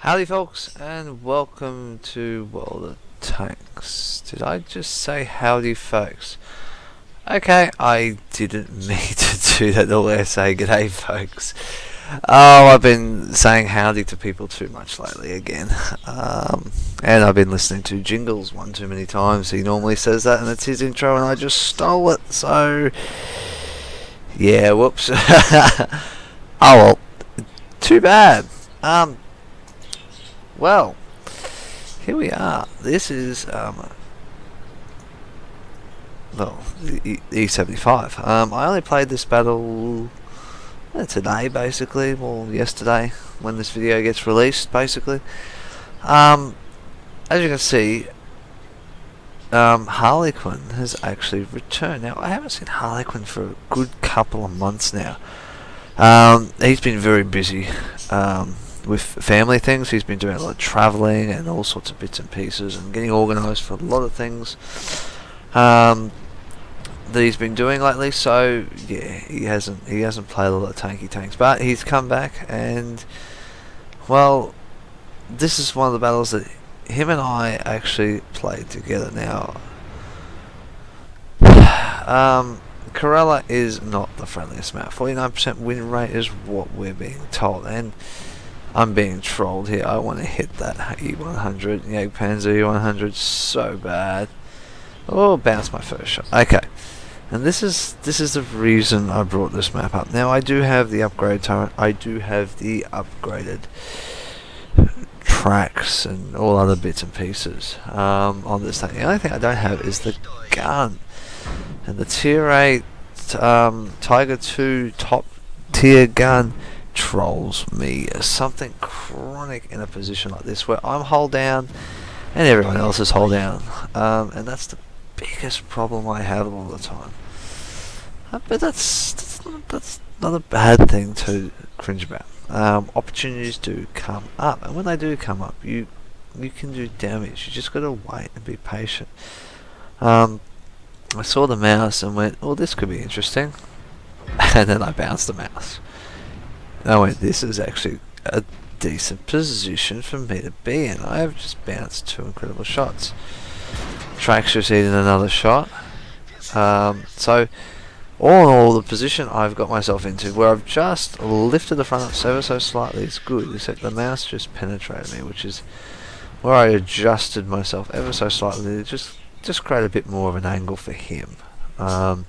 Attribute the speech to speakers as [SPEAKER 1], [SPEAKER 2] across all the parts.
[SPEAKER 1] Howdy folks, and welcome to World of Tanks. Did I just say howdy folks? Okay, I didn't mean to do that the way I say g'day folks. Oh, I've been saying howdy to people too much lately again. And I've been listening to jingles one too many times. He normally says that and it's his intro and I just stole it, so yeah, whoops. Oh well, too bad. Well, here we are. This is the E75. I only played this battle today, basically, well, yesterday when this video gets released, basically. As you can see, Harlequin has actually returned. Now, I haven't seen Harlequin for a good couple of months now. He's been very busy. With family things, he's been doing a lot of travelling and all sorts of bits and pieces and getting organised for a lot of things that he's been doing lately. So yeah, he hasn't played a lot of tanky tanks, but he's come back, and well, this is one of the battles that him and I actually played together. Now, Corella is not the friendliest map. 49% win rate is what we're being told, and I'm being trolled here. I want to hit that E100, Jagdpanzer E100 so bad. Oh, bounce my first shot. Okay, and this is the reason I brought this map up. Now, I do have the upgrade turret. I do have the upgraded tracks and all other bits and pieces on this thing. The only thing I don't have is the gun, and the tier 8 Tiger 2 top tier gun trolls me as something chronic in a position like this where I'm hull down and everyone else is hull down, and that's the biggest problem I have all the time. But that's not a bad thing to cringe about. Opportunities do come up, and when they do come up, you can do damage. You just got to wait and be patient. I saw the mouse and went, oh, this could be interesting, and then I bounced the mouse. I went, this is actually a decent position for me to be in. I have just bounced 2 incredible shots. Track's just eating another shot. So, all in all, the position I've got myself into, where I've just lifted the front up ever so slightly, is good, except the mouse just penetrated me, which is where I adjusted myself ever so slightly to just create a bit more of an angle for him. I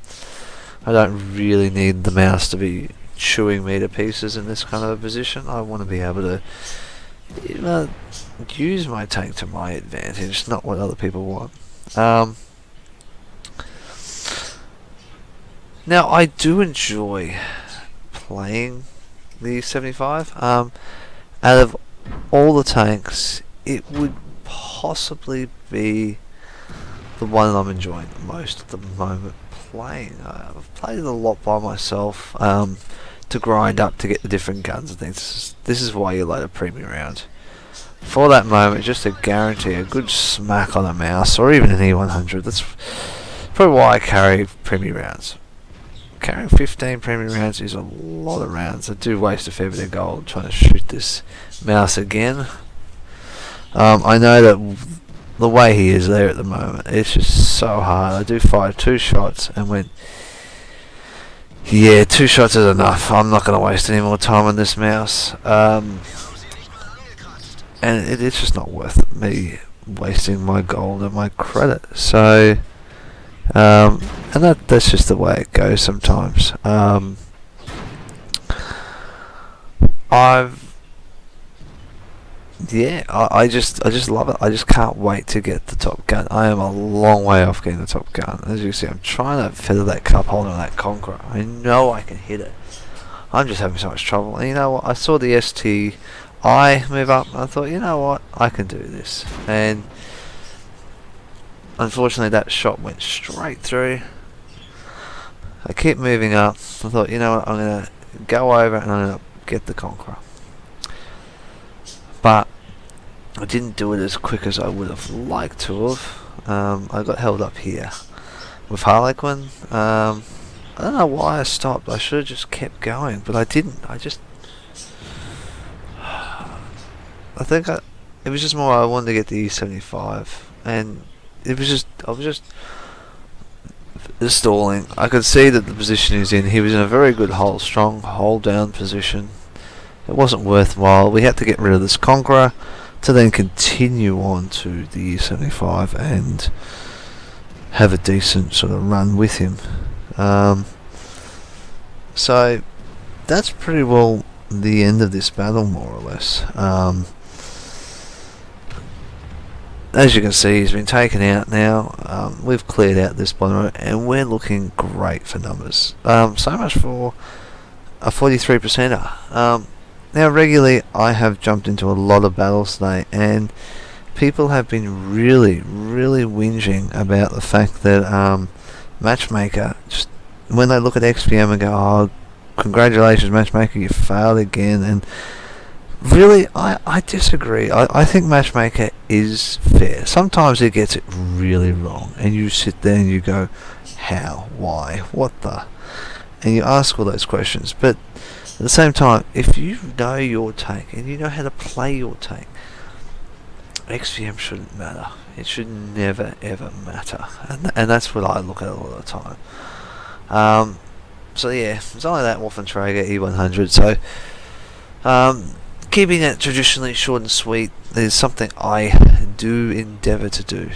[SPEAKER 1] don't really need the mouse to be chewing me to pieces in this kind of a position. I want to be able to use my tank to my advantage, not what other people want. Now, I do enjoy playing the 75. Out of all the tanks, it would possibly be the one that I'm enjoying the most at the moment playing. I've played it a lot by myself to grind up to get the different guns and things. This is why you load a premium round. For that moment, just to guarantee a good smack on a mouse or even an E100. That's probably why I carry premium rounds. Carrying 15 premium rounds is a lot of rounds. I do waste a fair bit of gold trying to shoot this mouse again. I know that the way he is there at the moment, it's just so hard. I do fire 2 shots and went, yeah, 2 shots is enough. I'm not going to waste any more time on this mouse. And it's just not worth me wasting my gold and my credit. So, and that's just the way it goes sometimes. I just love it. I just can't wait to get the top gun. I am a long way off getting the top gun. As you can see, I'm trying to feather that cup holder on that Conqueror. I know I can hit it. I'm just having so much trouble. And you know what? I saw the STI move up, and I thought, you know what? I can do this. And unfortunately, that shot went straight through. I keep moving up. I thought, you know what? I'm going to go over and I'm going to get the Conqueror. But I didn't do it as quick as I would have liked to have. I got held up here with Harlequin. I don't know why I stopped. I should have just kept going, but I didn't. I I think it was just more I wanted to get the E75, and I was just stalling. I could see that the position he's in, he was in a very good hole, strong hold down position. It wasn't worthwhile. We had to get rid of this Conqueror to then continue on to the E75 and have a decent sort of run with him. So that's pretty well the end of this battle, more or less. As you can see, he's been taken out now. We've cleared out this bottom row, and we're looking great for numbers. So much for a 43%er. Now, regularly, I have jumped into a lot of battles today, and people have been really, really whinging about the fact that Matchmaker, just when they look at XPM and go, "Oh, congratulations, Matchmaker, you failed again," and really, I disagree. I think Matchmaker is fair. Sometimes it gets it really wrong, and you sit there and you go, how, why, what the? And you ask all those questions. But at the same time, if you know your take, and you know how to play your take, XVM shouldn't matter. It should never, ever matter. And that's what I look at all the time. So yeah, it's only that Waffenträger E100, so keeping it traditionally short and sweet is something I do endeavour to do,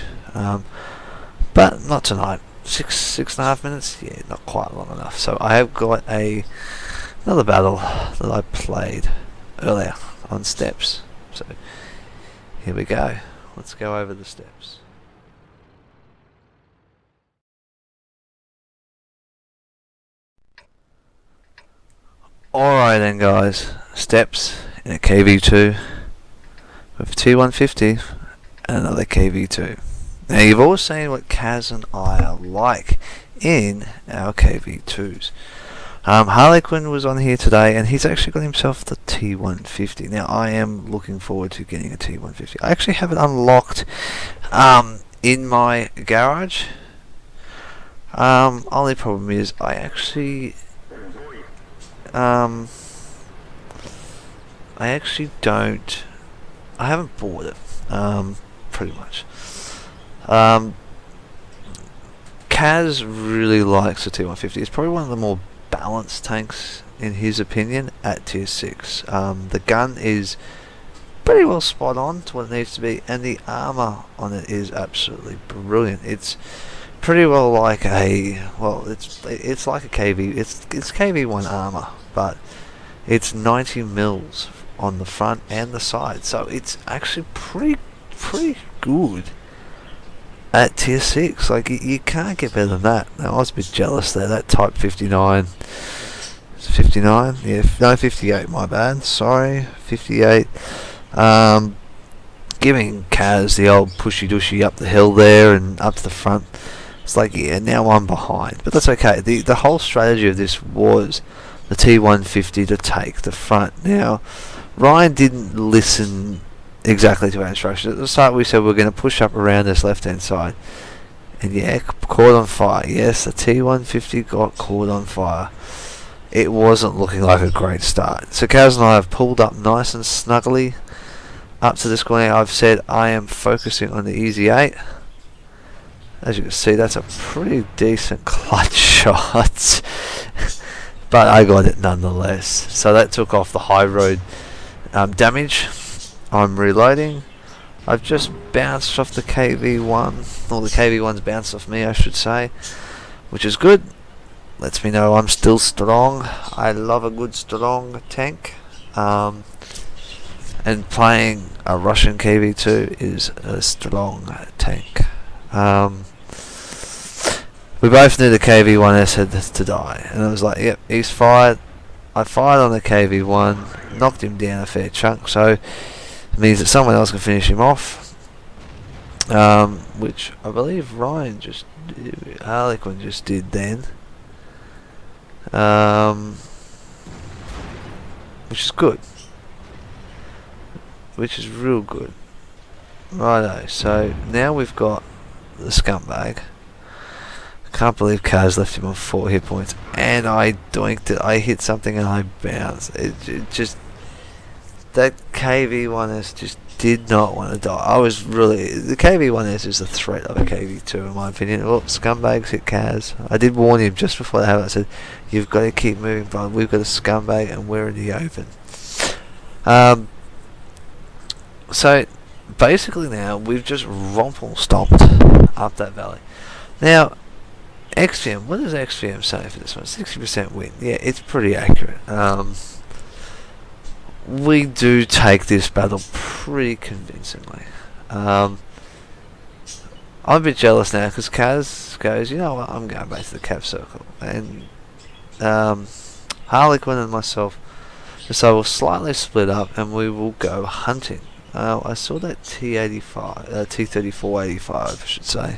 [SPEAKER 1] but not tonight. 6.5 minutes, yeah, not quite long enough. So I have got another battle that I played earlier on steps. So here we go. Let's go over the steps. Alright then, guys, steps in a KV2 with a T150 and another KV2. Now, you've all seen what Kaz and I are like in our KV2s. Harlequin was on here today, and he's actually got himself the T150. Now, I am looking forward to getting a T150. I actually have it unlocked in my garage. Only problem is I actually don't. I haven't bought it. Pretty much. Kaz really likes the T150. It's probably one of the more balanced tanks in his opinion at tier 6. The gun is pretty well spot on to what it needs to be, and the armor on it is absolutely brilliant. It's pretty well like it's like a KV. It's KV1 armor, but it's 90 mils on the front and the side, so it's actually pretty good at tier 6. Like, you can't get better than that. Now, I was a bit jealous there. That Type 59, 59, yeah, no, 58. My bad. Sorry, 58. Giving Kaz the old pushy dushy up the hill there and up to the front. It's like, yeah, now I'm behind, but that's okay. The whole strategy of this was the T150 to take the front. Now, Ryan didn't listen exactly to our instructions. At the start we said we're going to push up around this left hand side, and yeah, caught on fire. Yes, the T150 got caught on fire. It wasn't looking like a great start. So Kaz and I have pulled up nice and snuggly up to this corner. I've said I am focusing on the Easy 8. As you can see, that's a pretty decent clutch shot. But I got it nonetheless. So that took off the high road damage. I'm reloading. I've just bounced off the KV1. Or the KV1's bounced off me, I should say. Which is good. Lets me know I'm still strong. I love a good strong tank. And playing a Russian KV2 is a strong tank. We both knew the KV1S had to die, and I was like, yep, he's fired. I fired on the KV1, knocked him down a fair chunk, so it means that someone else can finish him off, which I believe Harlequin just did then, which is good, which is real good. Righto, so now we've got the scumbag. Can't believe Kaz left him on 4 hit points, and I doinked it. I hit something and I bounced. It just that KV1S just did not want to die. I was really... The KV1S is the threat of a KV2 in my opinion. Oh, scumbags hit Kaz. I did warn him just before they have it. I said, you've got to keep moving, bro. We've got a scumbag and we're in the open. So basically now we've just romple stomped up that valley. Now XVM, what does XVM say for this one? 60% win. Yeah, it's pretty accurate. We do take this battle pretty convincingly. I'm a bit jealous now because Kaz goes, you know what, I'm going back to the cap circle, and Harlequin and myself, so we'll slightly split up and we will go hunting. I saw that T85, T3485 I should say,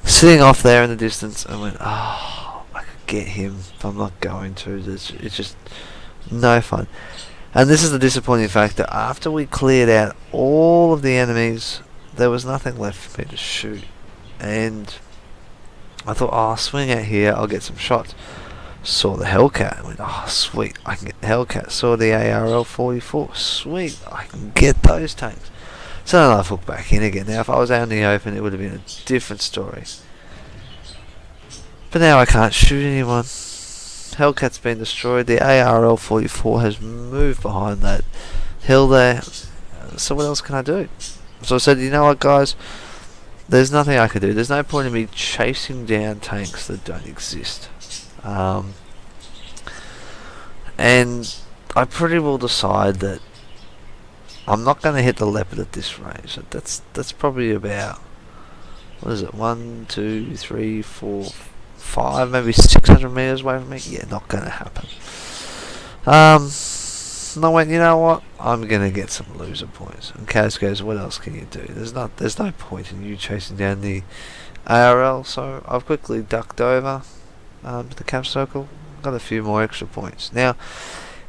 [SPEAKER 1] sitting off there in the distance, and went, oh, I could get him, but I'm not going to. It's just no fun. And this is the disappointing factor. After we cleared out all of the enemies, there was nothing left for me to shoot. And I thought, oh, I'll swing out here, I'll get some shots. Saw the Hellcat, went, oh sweet, I can get the Hellcat. Saw the ARL-44, sweet, I can get those tanks. So then I hooked back in again. Now if I was out in the open, it would have been a different story. But now I can't shoot anyone. Hellcat's been destroyed. The ARL-44 has moved behind that hill there. So what else can I do? So I said, you know what guys, there's nothing I can do. There's no point in me chasing down tanks that don't exist. And I pretty well decide that I'm not going to hit the leopard at this range. That's probably about, what is it, 1, 2, 3, 4, 5, maybe 600 meters away from me. Yeah, not going to happen. No, wait, you know what? I'm going to get some loser points. And Kaz goes, what else can you do? There's no point in you chasing down the ARL. So I've quickly ducked over to the cap circle. Got a few more extra points. Now,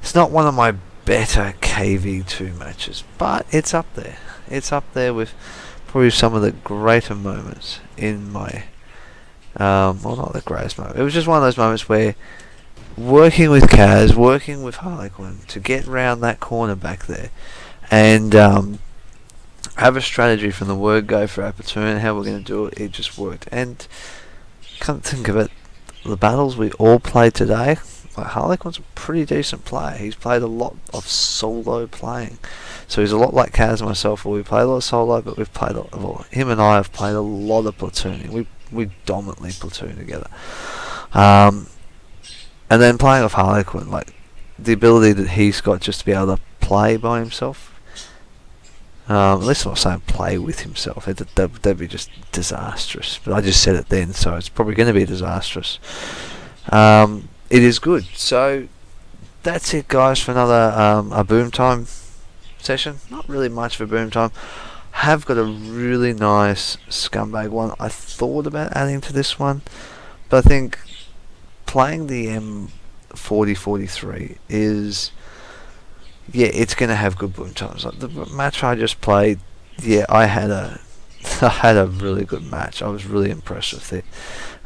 [SPEAKER 1] it's not one of my better KV2 matches, but it's up there. It's up there with probably some of the greater moments in my... well, not the greatest moment. It was just one of those moments where working with Kaz, working with Harlequin to get round that corner back there and have a strategy from the word go for our platoon, how we're going to do it, it just worked. And can't think of it, the battles we all played today, like Harlequin's a pretty decent player. He's played a lot of solo playing, so he's a lot like Kaz and myself, where we play a lot of solo, but we've played him and I have played a lot of platooning. We dominantly platoon together. And then playing with Harlequin, like the ability that he's got just to be able to play by himself. At least I'm not saying play with himself. That'd be just disastrous. But I just said it then, so it's probably going to be disastrous. It is good. So that's it, guys, for another a boom time session. Not really much for boom time. Have got a really nice scumbag one. I thought about adding to this one, but I think playing the M4043 is, yeah, it's going to have good boom times. Like the match I just played, yeah, I had a really good match. I was really impressed with it.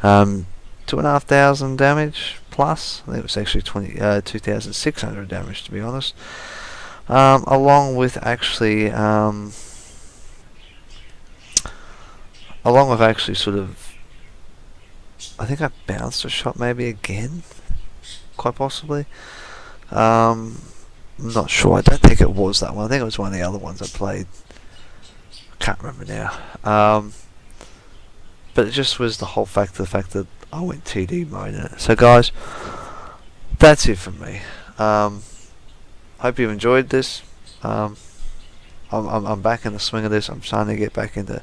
[SPEAKER 1] 2,500 damage plus. I think it was actually 2,600 damage, to be honest. Along with actually sort of, I think I bounced a shot maybe again, quite possibly. I'm not sure. I don't think it was that one. I think it was one of the other ones I played. I can't remember now. But it just was the fact that I went TD mode in it. So guys, that's it from me. Hope you've enjoyed this. I'm back in the swing of this. I'm starting to get back into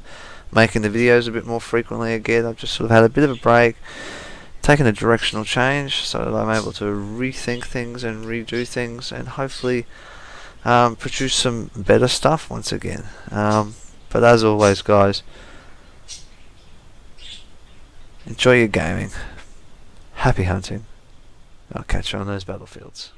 [SPEAKER 1] making the videos a bit more frequently again. I've just sort of had a bit of a break, taken a directional change, so that I'm able to rethink things and redo things, and hopefully produce some better stuff once again. But as always, guys, enjoy your gaming. Happy hunting. I'll catch you on those battlefields.